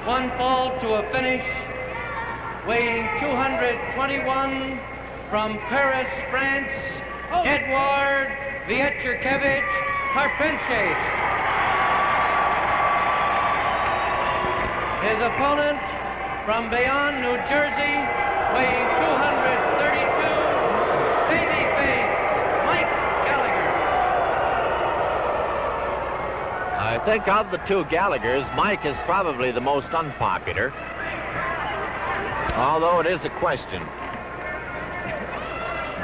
One fall to a finish, weighing 221 from Paris, France, Edouard Carpentier. His opponent from Bayonne, New Jersey, weighing 232, babyface Mike Gallagher. I think of the two Gallaghers, Mike is probably the most unpopular, although it is a question.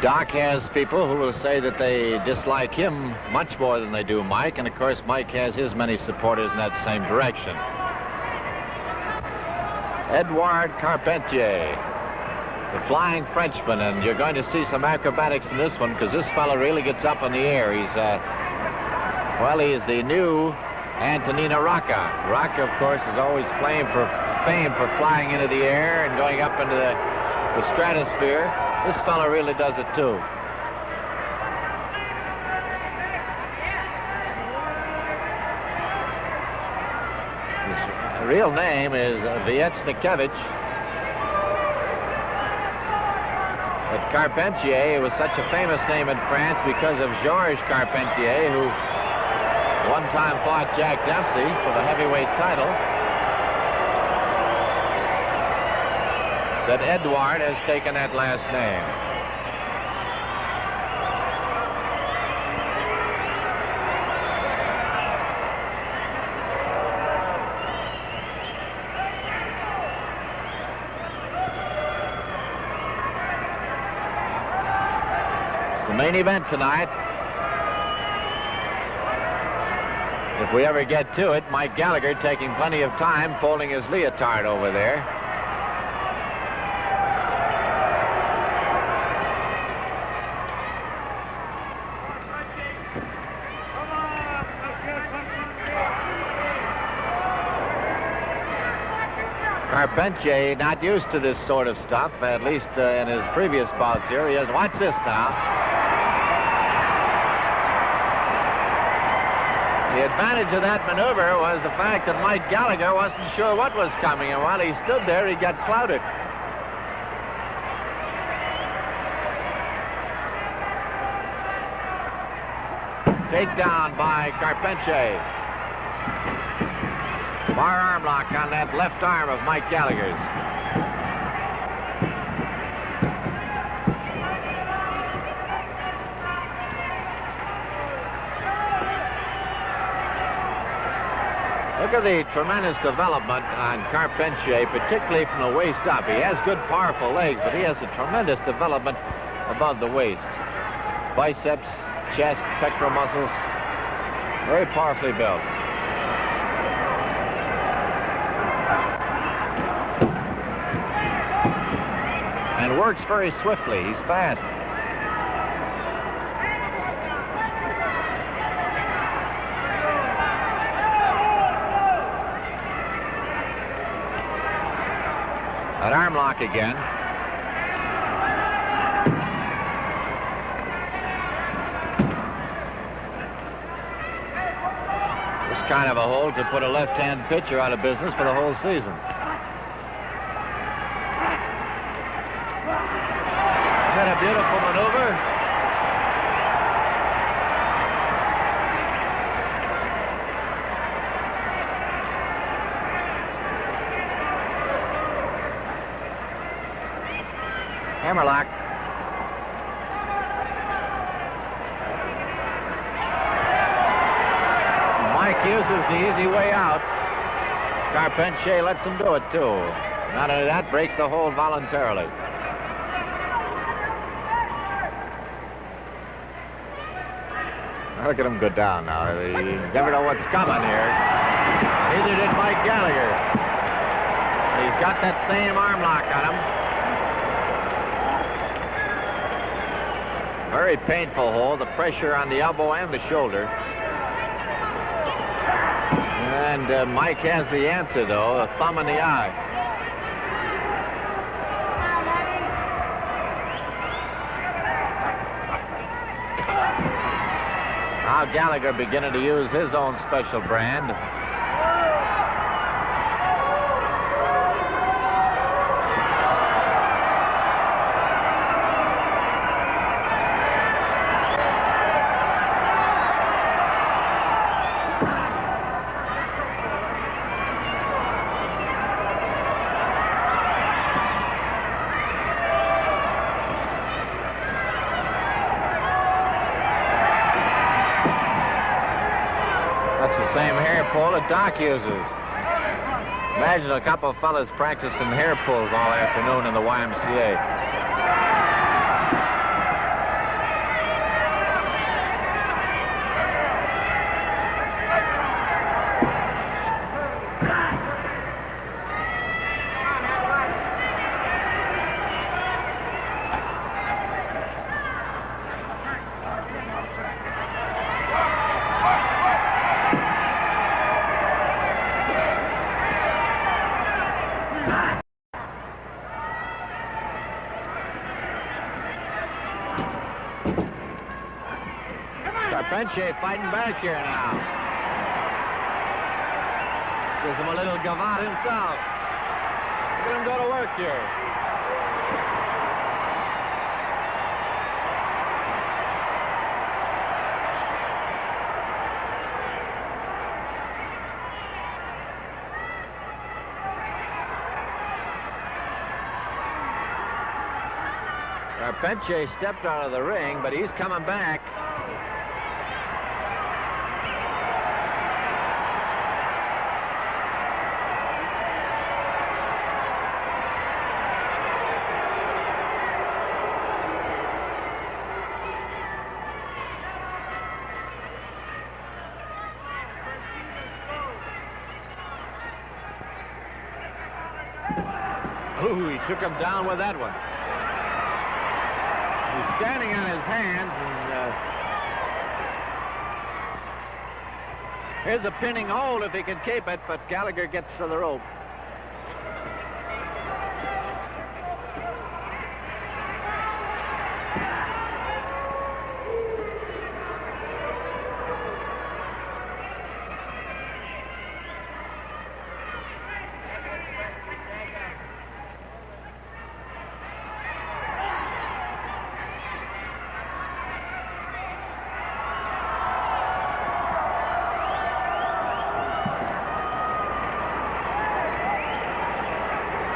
Doc has people who will say that they dislike him much more than they do Mike, and of course Mike has his many supporters in that same direction. Edouard Carpentier, the Flying Frenchman, and you're going to see some acrobatics in this one because this fellow really gets up in the air. He's he's the new Antonino Rocca. Rocca, of course, is always famed for flying into the air and going up into the stratosphere. This fellow really does it too. His real name is Vyetchnikevich. But Carpentier was such a famous name in France because of Georges Carpentier, who one time fought Jack Dempsey for the heavyweight title, that Edouard has taken that last name. It's the main event tonight. If we ever get to it, Mike Gallagher taking plenty of time folding his leotard over there. Carpentier not used to this sort of stuff, at least in his previous bouts here. He has, watch this now. The advantage of that maneuver was the fact that Mike Gallagher wasn't sure what was coming, and while he stood there, he got clouted. Takedown by Carpentier. Bar arm lock on that left arm of Mike Gallagher's. Look at the tremendous development on Carpentier, particularly from the waist up. He has good, powerful legs, but he has a tremendous development above the waist. Biceps, chest, pectoral muscles, very powerfully built. And works very swiftly. He's fast. That arm lock again. This kind of a hold to put a left-hand pitcher out of business for the whole season. Isn't that a beautiful maneuver? Hammerlock. Mike uses the easy way out. Carpentier lets him do it too. Not only that, breaks the hold voluntarily. Look at him go down now. You never know what's coming here. Neither did Mike Gallagher. He's got that same arm lock on him. Very painful hold, the pressure on the elbow and the shoulder. And Mike has the answer, though, a thumb in the eye. Now Gallagher beginning to use his own special brand. Doc uses. Imagine a couple of fellas practicing hair pulls all afternoon in the YMCA. Carpentier fighting back here now. Gives him a little gavotte himself. Let him go to work here. Carpentier stepped out of the ring, but he's coming back. Ooh, he took him down with that one. He's standing on his hands, and here's a pinning hold if he can keep it, but Gallagher gets to the rope.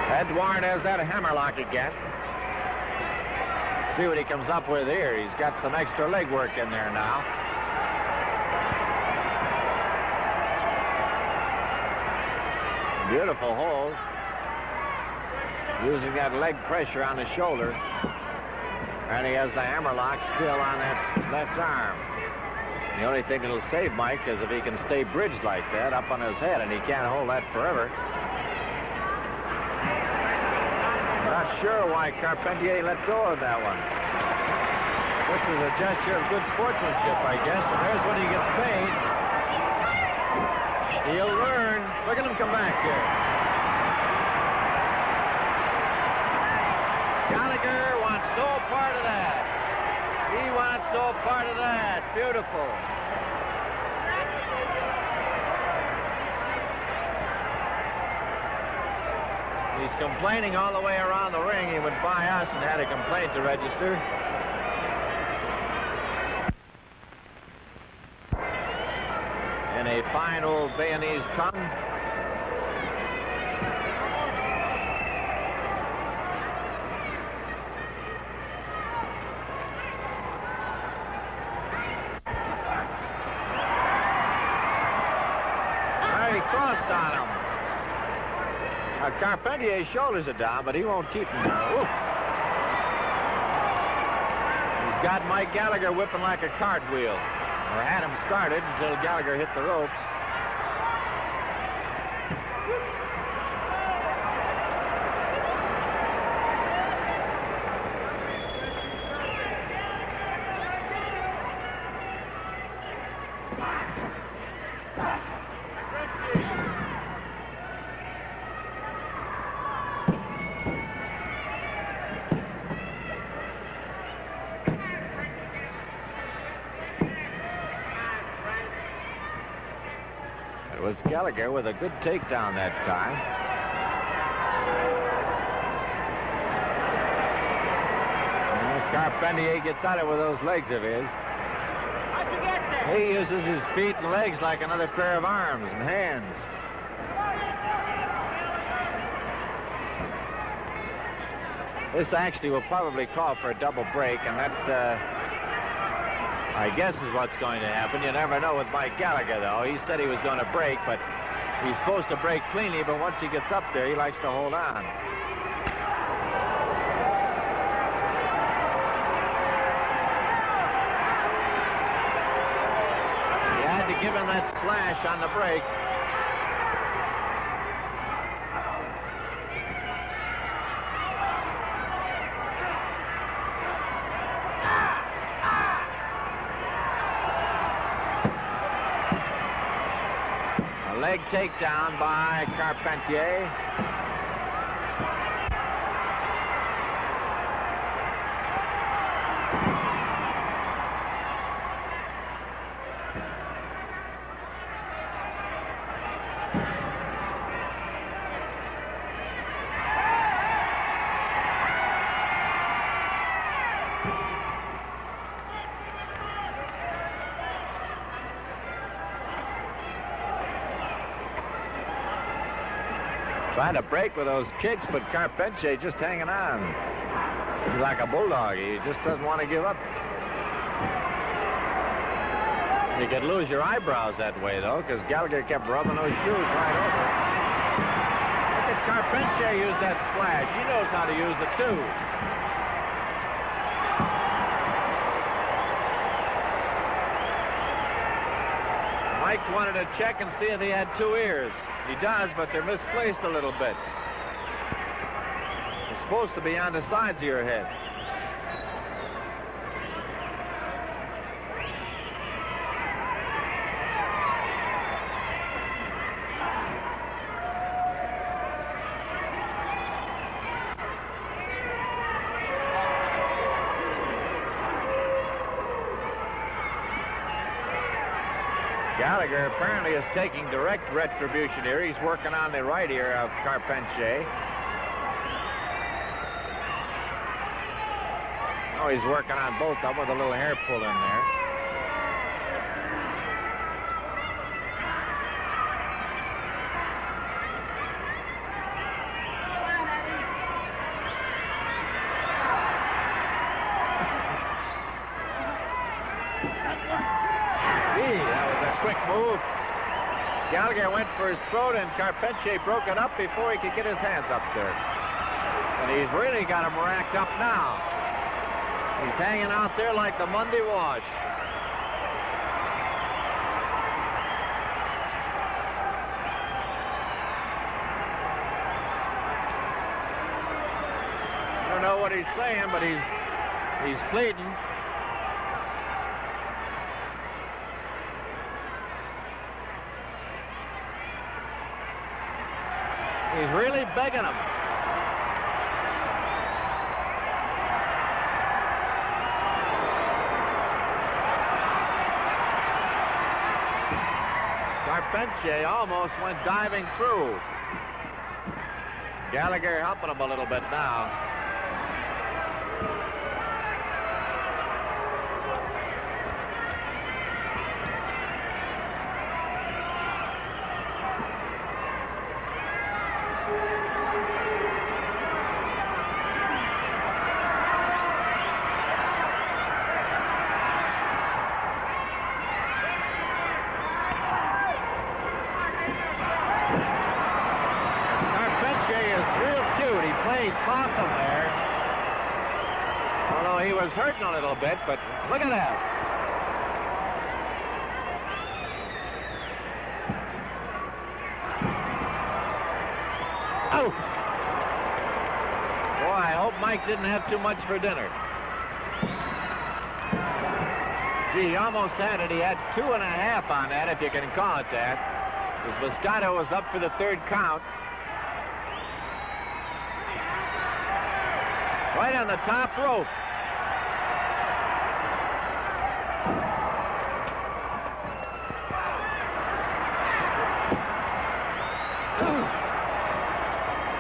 Edouard has that hammerlock again. See what he comes up with here. He's got some extra leg work in there now. Beautiful hold. Using that leg pressure on the shoulder. And he has the hammerlock still on that left arm. The only thing that'll save Mike is if he can stay bridged like that up on his head, and he can't hold that forever. Not sure why Carpentier let go of that one. This is a gesture of good sportsmanship, I guess, and there's when he gets paid. He'll learn. Look at him come back here. Gallagher wants no part of that. He wants no part of that. Beautiful. He's complaining all the way around the ring. He went by us and had a complaint to register. In a fine old Bayonnese tongue. He crossed on him. Carpentier's shoulders are down, but he won't keep him down. Ooh. He's got Mike Gallagher whipping like a cartwheel, or had him started until Gallagher hit the ropes. It was Gallagher with a good takedown that time. Carpentier gets at it with those legs of his. How'd you get there? He uses his feet and legs like another pair of arms and hands. This actually will probably call for a double break, and that, I guess, is what's going to happen. You never know with Mike Gallagher, though. He said he was going to break, but He's supposed to break cleanly, but once he gets up there, he likes to hold on. He had to give him that slash on the break. Leg takedown by Carpentier. Trying to break with those kicks, but Carpentier just hanging on. He's like a bulldog. He just doesn't want to give up. You could lose your eyebrows that way, though, because Gallagher kept rubbing those shoes right over. Look at Carpentier use that slash. He knows how to use it, too. Mike wanted to check and see if he had two ears. He does, but they're misplaced a little bit. They're supposed to be on the sides of your head. Gallagher apparently is taking direct retribution here. He's working on the right ear of Carpentier. Oh, he's working on both of them with a little hair pull in there. Move. Gallagher went for his throat, and Carpentier broke it up before he could get his hands up there. And he's really got him racked up now. He's hanging out there like the Monday wash. I don't know what he's saying, but he's pleading. He's really begging him. Carpentier almost went diving through. Gallagher helping him a little bit now. Possum there. Although he was hurting a little bit, but look at that. Oh! Boy, I hope Mike didn't have too much for dinner. Gee, he almost had it. He had 2.5 on that, if you can call it that. Because Moscato was up for the third count. Right on the top rope.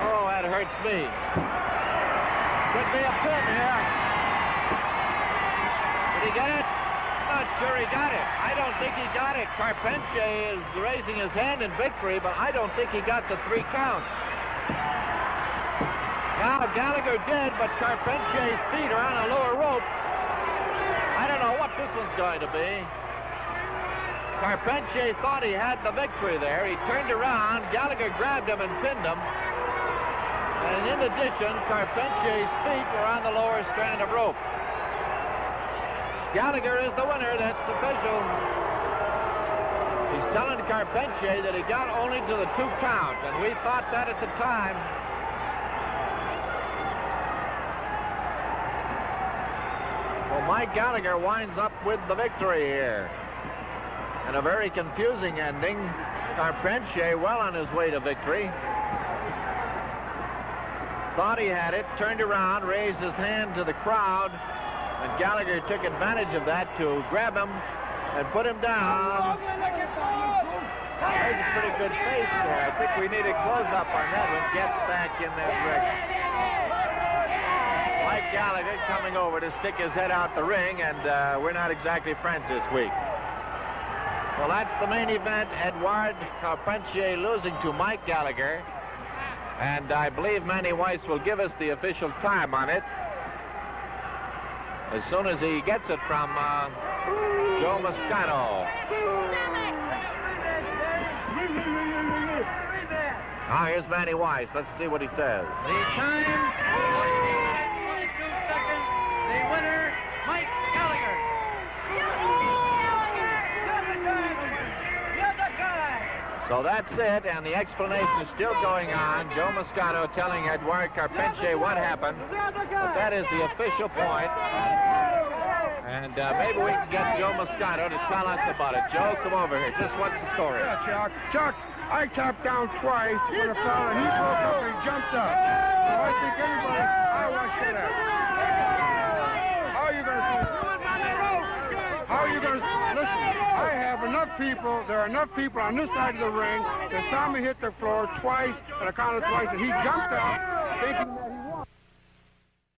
Oh, that hurts me. Could be a pin here. Did he get it? Not sure he got it. I don't think he got it. Carpentier is raising his hand in victory, but I don't think he got the 3 counts. Now Gallagher did, but Carpentier's feet are on a lower rope. I don't know what this one's going to be. Carpentier thought he had the victory there. He turned around, Gallagher grabbed him and pinned him. And in addition, Carpentier's feet were on the lower strand of rope. Gallagher is the winner, that's official. He's telling Carpentier that he got only to the 2 count, and we thought that at the time. Well, Mike Gallagher winds up with the victory here. And a very confusing ending. Carpentier well on his way to victory. Thought he had it, turned around, raised his hand to the crowd, and Gallagher took advantage of that to grab him and put him down. There's a pretty good face there. I think we need a close-up on that one. Get back in that direction. Mike Gallagher coming over to stick his head out the ring, and we're not exactly friends this week. Well, that's the main event. Edouard Carpentier losing to Mike Gallagher. And I believe Manny Weiss will give us the official time on it as soon as he gets it from Joe Moscato. Now here's Manny Weiss. Let's see what he says. The time, 22 seconds. The winner, Mike Gallagher. So that's it, and the explanation is still going on. Joe Moscato telling Edouard Carpentier what happened, but that is the official point. And maybe we can get Joe Moscato to tell us about it. Joe, come over here. Just what's the story? Yeah, Chuck, I tapped down twice with a fella. He broke up and he jumped up. So I think everybody, I want to that. How are you going to do it? How are you going to listen? I have enough people. There are enough people on this side of the ring that saw me hit the floor twice, and I counted twice, and he jumped up thinking